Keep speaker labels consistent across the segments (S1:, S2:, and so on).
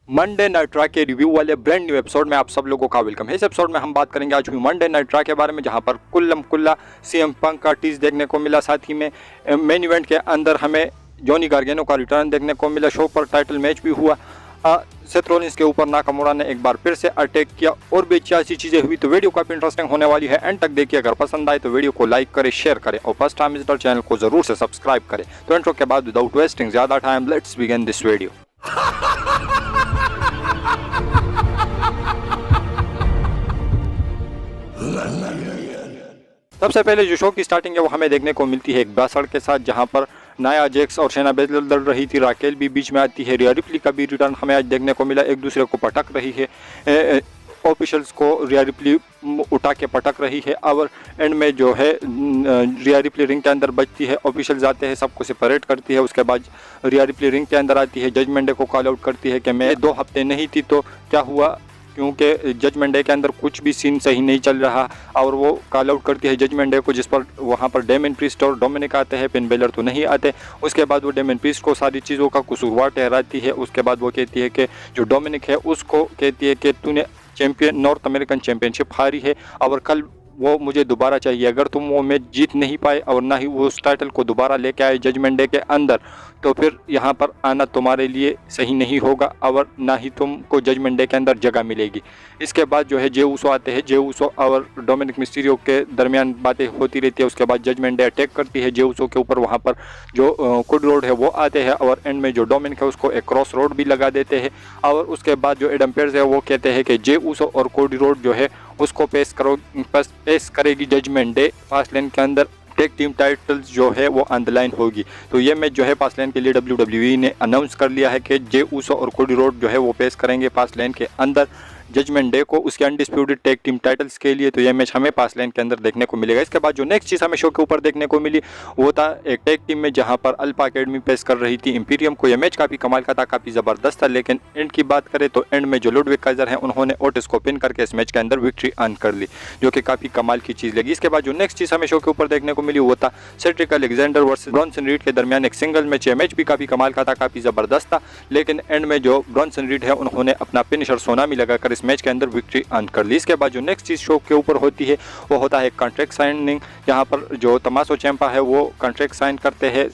S1: Monday night raw के review वाले brand new episode में आप सब लोगों का वेलकम है। इस एपिसोड में हम बात करेंगे आज हुई मंडे नाइट रॉ के बारे में, जहां पर कुल्लम कुल्ला सीएम पंक का टीज देखने को मिला। साथ ही में मेन इवेंट के अंदर हमें जॉनी गार्गेनो का रिटर्न देखने को मिला। शो पर टाइटल मैच भी हुआ। सेथ रॉलिंस के ऊपर नाकामुरा ने एक बार फिर से अटैक किया और भी अच्छी चीज़ें हुई। तो वीडियो काफ़ी इंटरेस्टिंग होने वाली है, एंड तक देखिए। अगर पसंद आए तो वीडियो को लाइक करें, शेयर करें और फर्स्ट टाइम विजिटर चैनल को जरूर से सब्सक्राइब करें। तो इंट्रो के बाद विदाउट वेस्टिंग ज़्यादा time let's begin this video. सबसे पहले जो शो की स्टार्टिंग है वो हमें देखने को मिलती है एक बासड़ के साथ, जहां पर नाया जैक्स और शेना बेजलर लड़ रही थी। राकेल भी बीच में आती है। रिया रिप्ली का भी रिटर्न हमें आज देखने को मिला। एक दूसरे को पटक रही है। ऑफिशियल्स को रिया रिप्ली उठा के पटक रही है और एंड में जो है रिया रिप्ली रिंग के अंदर बचती है। ऑफिशियल्स आते हैं, सबको सेपरेट करती है। उसके बाद रिया रिप्ली रिंग के अंदर आती है। जजमेंट डे को कॉल आउट करती है कि मैं 2 हफ्ते नहीं थी तो क्या हुआ, क्योंकि जजमेंट डे के अंदर कुछ भी सीन सही नहीं चल रहा। और वो कॉल आउट करती है जजमेंट डे को, जिस पर वहाँ पर डेमियन प्रीस्ट और डोमिनिक आते हैं। फिन बेलर तो नहीं आते। उसके बाद वो डेमियन प्रीस्ट को सारी चीज़ों का कसूरवार ठहराती है। उसके बाद वो कहती है कि जो डोमिनिक है उसको कहती है कि तूने नॉर्थ अमेरिकन चैंपियनशिप हारी है और कल वो मुझे दोबारा चाहिए। अगर तुम वो मैच जीत नहीं पाए और ना ही वो उस टाइटल को दोबारा लेके आए जजमेंट डे के अंदर, तो फिर यहाँ पर आना तुम्हारे लिए सही नहीं होगा और ना ही तुमको जजमेंट डे के अंदर जगह मिलेगी। इसके बाद जो है जे ऊसो आते हैं। जे ऊसो और डोमिनिक मिस्टीरियो के दरमियान बातें होती रहती है। उसके बाद जजमेंट डे अटैक करती है जे ऊसो के ऊपर। वहाँ पर जो कोडी रोड है वो आते हैं और एंड में जो डोमिनिक है उसको एक क्रॉस रोड भी लगा देते हैं। और उसके बाद जो एडम पेयर्स है वो कहते हैं कि जे ऊसो और कोडी रोड जो है उसको पेश करेगी जजमेंट डे। फास्ट लेन के अंदर टेक टीम टाइटल्स जो है वो ऑन द लाइन होगी। तो ये मैच जो है फास्ट लेन के लिए WWE ने अनाउंस कर लिया है कि जे ऊसो और कोडी रोड जो है वो पेश करेंगे फास्ट लेन के अंदर जजमेंट डे को, उसके अनडिस्प्यूटेड टैग टीम टाइटल्स के लिए। तो ये मैच हमें फास्ट लेन के अंदर देखने को मिलेगा। इसके बाद जो नेक्स्ट चीज़ हमें शो के ऊपर देखने को मिली वो था एक टैग टीम में, जहां पर अल्फा एकेडमी पेश कर रही थी इंपीरियम को। यह मैच काफ़ी कमाल का था, काफ़ी ज़बरदस्त था। लेकिन एंड की बात करें तो एंड में जो लुडविग काइजर हैं उन्होंने ओटिस को पिन करके इस मैच के अंदर विक्ट्री अर्न कर ली, जो कि काफ़ी कमाल की चीज़ लगी। इसके बाद जो नेक्स्ट चीज़ हमें शो के ऊपर देखने को मिली वो था Cedric Alexander versus Bronson read के दरमियान एक सिंगल मैच। यह मैच भी काफ़ी कमाल का था, काफ़ी ज़बरदस्त था। लेकिन एंड में जो ब्रॉन्सन रीड है उन्होंने अपना फिनिशर सोनामी लगाकर इस मैच के अंदर विक्ट्री अर्न कर ली। इसके बाद जो नेक्स्ट चीज़ शो के ऊपर होती है वो होता है कॉन्ट्रैक्ट साइनिंग, जहां पर जो तमासो चैंपा है वो कॉन्ट्रैक्ट साइन करते हैं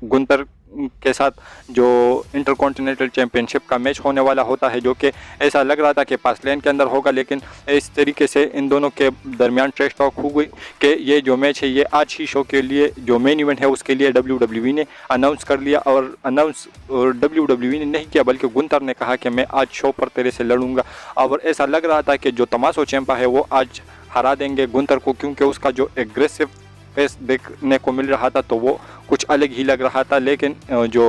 S1: गुंतर के साथ। जो इंटरकॉन्टिनेंटल चैंपियनशिप का मैच होने वाला होता है, जो कि ऐसा लग रहा था कि फास्ट लेन के अंदर होगा, लेकिन इस तरीके से इन दोनों के दरमियान ट्रैश टॉक हो गई कि ये जो मैच है ये आज ही शो के लिए जो मेन इवेंट है उसके लिए WWE ने अनाउंस कर लिया। और अनाउंस WWE ने नहीं किया बल्कि गुंतर ने कहा कि मैं आज शो पर तेरे से लड़ूंगा। और ऐसा लग रहा था कि जो तमासो चैंपा है वो आज हरा देंगे गुंतर को, क्योंकि उसका जो एग्रेसिव फेस देखने को मिल रहा था तो वो कुछ अलग ही लग रहा था। लेकिन जो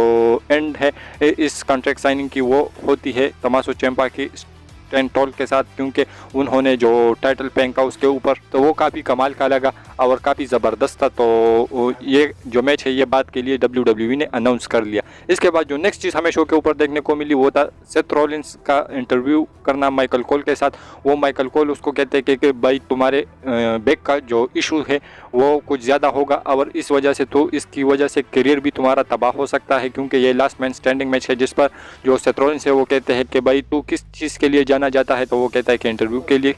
S1: एंड है इस कॉन्ट्रैक्ट साइनिंग की वो होती है तमासो चैंपा की स्टैन टॉल के साथ, क्योंकि उन्होंने जो टाइटल फेंका उसके ऊपर तो वो काफ़ी कमाल का लगा और काफ़ी ज़बरदस्त था। तो ये जो मैच है ये बात के लिए WWE ने अनाउंस कर लिया। इसके बाद जो नेक्स्ट चीज़ हमें शो के ऊपर देखने को मिली वो था सेथ रॉलिंस का इंटरव्यू करना माइकल कोल के साथ। वो माइकल कोल उसको कहते हैं कि भाई तुम्हारे बैक का जो इशू है वो कुछ ज़्यादा होगा और इस वजह से तो इसकी वजह से करियर भी तुम्हारा तबाह हो सकता है, क्योंकि ये लास्ट मैन स्टैंडिंग मैच है। जिस पर जो सेथ रॉलिंस है वो कहते हैं कि भाई तू किस चीज़ के लिए जाना जाता है, तो वो कहता है कि इंटरव्यू के लिए।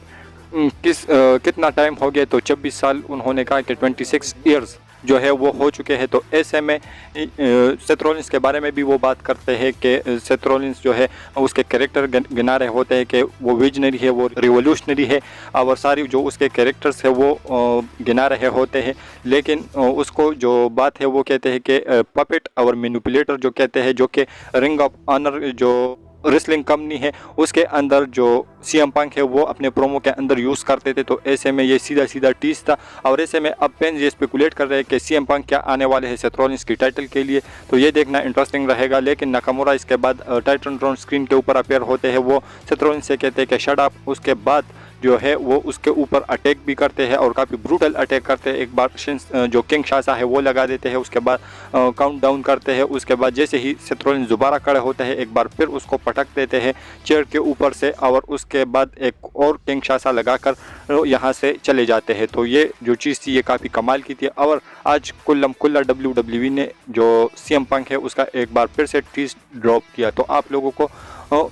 S1: कितना टाइम हो गया, तो 26 साल उन्होंने कहा कि 26 ईयर्स जो है वो हो चुके हैं। तो ऐसे में सेथ रॉलिंस के बारे में भी वो बात करते हैं कि सेथ रॉलिंस जो है उसके कैरेक्टर गिना रहे होते हैं कि वो विजनरी है, वो रिवोल्यूशनरी है और सारी जो उसके कैरेक्टर्स है वो गिना रहे होते हैं। लेकिन उसको जो बात है वो कहते हैं कि पपेट और मैनिपुलेटर जो कहते हैं, जो कि रिंग ऑफ ऑनर जो रेसलिंग कंपनी है उसके अंदर जो सीएम पंक है वो अपने प्रोमो के अंदर यूज़ करते थे। तो ऐसे में ये सीधा सीधा टीज था और ऐसे में अब फैंस ये स्पेकुलेट कर रहे हैं कि सीएम पंक क्या आने वाले हैं सेथ रॉलिंस की टाइटल के लिए। तो ये देखना इंटरेस्टिंग रहेगा। लेकिन नाकामुरा इसके बाद टाइटन स्क्रीन के ऊपर अपेयर होते हैं। वो सेथ रॉलिंस से कहते हैं कि शट अप। उसके बाद जो है वो उसके ऊपर अटैक भी करते हैं और काफ़ी ब्रूटल अटैक करते हैं। एक बार जो किंग शासा है वो लगा देते हैं, उसके बाद काउंट डाउन करते हैं। उसके बाद जैसे ही सेथ रॉलिंस दोबारा खड़े होते हैं एक बार फिर उसको पटक देते हैं चेयर के ऊपर से और उसके बाद एक और किंग शासा लगाकर यहाँ से चले जाते हैं। तो ये जो चीज़ थी ये काफ़ी कमाल की थी। और आज कुल्लम कुल्ला WWE ने जो CM पंक है उसका एक बार फिर से टीज ड्रॉप किया। तो आप लोगों को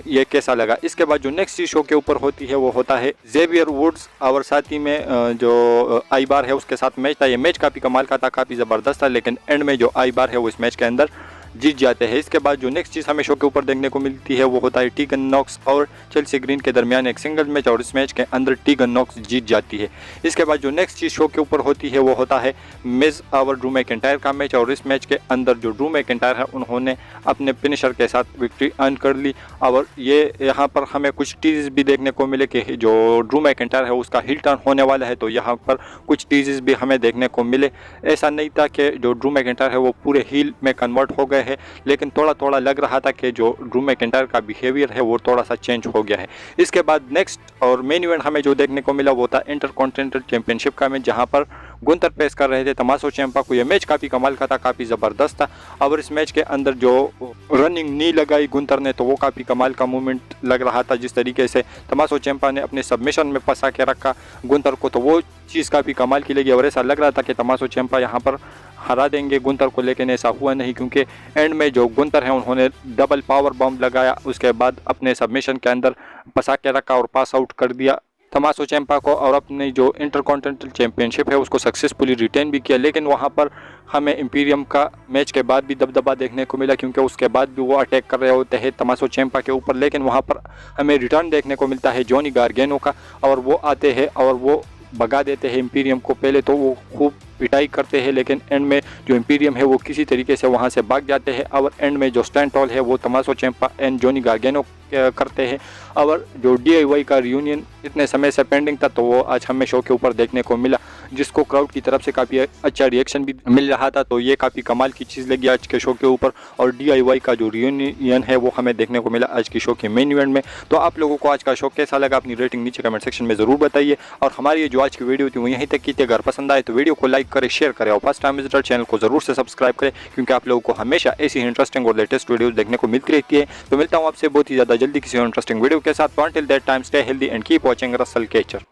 S1: ये कैसा लगा? इसके बाद जो नेक्स्ट चीज़ शो के ऊपर होती है वो होता है जेवियर वुड्स और साथ ही में जो आई बार है उसके साथ मैच था। ये मैच काफ़ी कमाल का था, काफ़ी ज़बरदस्त था, लेकिन एंड में जो आई बार है वो इस मैच के अंदर जीत जाते हैं। इसके बाद जो नेक्स्ट चीज़ हमें शो के ऊपर देखने को मिलती है वो होता है टीगन नॉक्स और चेल्सी ग्रीन के दरमियान एक सिंगल मैच, और इस मैच के अंदर टीगन नॉक्स जीत जाती है। इसके बाद जो नेक्स्ट चीज़ शो के ऊपर होती है वो होता है मिज और ड्रू मैकिंटायर का मैच, और इस मैच के अंदर जो ड्रू मैकिंटायर है उन्होंने अपने फिनिशर के साथ विक्ट्री अर्न कर ली। और ये यहाँ पर हमें कुछ टीजेस भी देखने को मिले कि जो ड्रू मैकिंटायर है उसका हिल टर्न होने वाला है, तो यहाँ पर कुछ टीजेस भी हमें देखने को मिले। ऐसा नहीं था कि जो ड्रू मैकिंटायर है वो पूरे हील में कन्वर्ट हो गए है, लेकिन थोड़ा थोड़ा लग रहा था कि जो ड्रू मैकिंटायर का बिहेवियर है वो थोड़ा सा चेंज हो गया है। इसके बाद नेक्स्ट और मेन इवेंट हमें जो देखने को मिला वो था इंटरकॉन्टिनेंटल चैंपियनशिप का मैच, जहां पर गुंतर पेश कर रहे थे तमासो चैंपा को। यह मैच काफ़ी कमाल का था, काफ़ी ज़बरदस्त था। और इस मैच के अंदर जो रनिंग नी लगाई गुंतर ने तो वो काफ़ी कमाल का मूवमेंट लग रहा था। जिस तरीके से तमासो चैंपा ने अपने सबमिशन में फंसा के रखा गुंतर को, तो वो चीज़ काफ़ी कमाल की लगी। और ऐसा लग रहा था कि तमासो चैंपा यहाँ पर हरा देंगे गुंतर को, लेकिन ऐसा हुआ नहीं, क्योंकि एंड में जो गुंतर है उन्होंने डबल पावर बॉम्ब लगाया, उसके बाद अपने सबमिशन के अंदर फंसा के रखा और पास आउट कर दिया तमासो चैंपा को, और अपनी जो इंटरकॉन्टिनेंटल चैंपियनशिप है उसको सक्सेसफुली रिटेन भी किया। लेकिन वहाँ पर हमें इंपीरियम का मैच के बाद भी दबदबा देखने को मिला, क्योंकि उसके बाद भी वो अटैक कर रहे होते हैं तमासो चैंपा के ऊपर, लेकिन वहाँ पर हमें रिटर्न देखने को मिलता है जॉनी गार्गेनो का, और वो आते हैं और वो भगा देते हैं इंपीरियम को। पहले तो वो खूब पिटाई करते हैं, लेकिन एंड में जो इंपीरियम है वो किसी तरीके से वहाँ से भाग जाते हैं, और एंड में जो स्टैंड टॉल है वो तमासो चैंपा एंड जॉनी गार्गेनो करते हैं। और जो DIY का रियूनियन इतने समय से पेंडिंग था, तो वो आज हमें शो के ऊपर देखने को मिला, जिसको क्राउड की तरफ से काफ़ी अच्छा रिएक्शन भी मिल रहा था। तो ये काफ़ी कमाल की चीज़ लगी आज के शो के ऊपर, और DIY का जो रियूनियन है वो हमें देखने को मिला आज की शो के मेन इवेंट में। तो आप लोगों को आज का शो कैसा लगा? अपनी रेटिंग नीचे कमेंट सेक्शन में ज़रूर बताइए। और हमारी ये जो आज की वीडियो थी वो यहीं तक की थी। अगर पसंद आए तो वीडियो को लाइक करें, शेयर करें, और फर्स्ट टाइम विजिटर चैनल को जरूर से सब्सक्राइब करें, क्योंकि आप लोगों को हमेशा ऐसी इंटरेस्टिंग और लेटेस्ट वीडियोस देखने को मिलती रहती है। तो मिलता हूँ आपसे बहुत ही ज़्यादा जल्दी किसी इंटरेस्टिंग वीडियो के साथ। Until that time, stay healthy and keep watching Russell Catcher.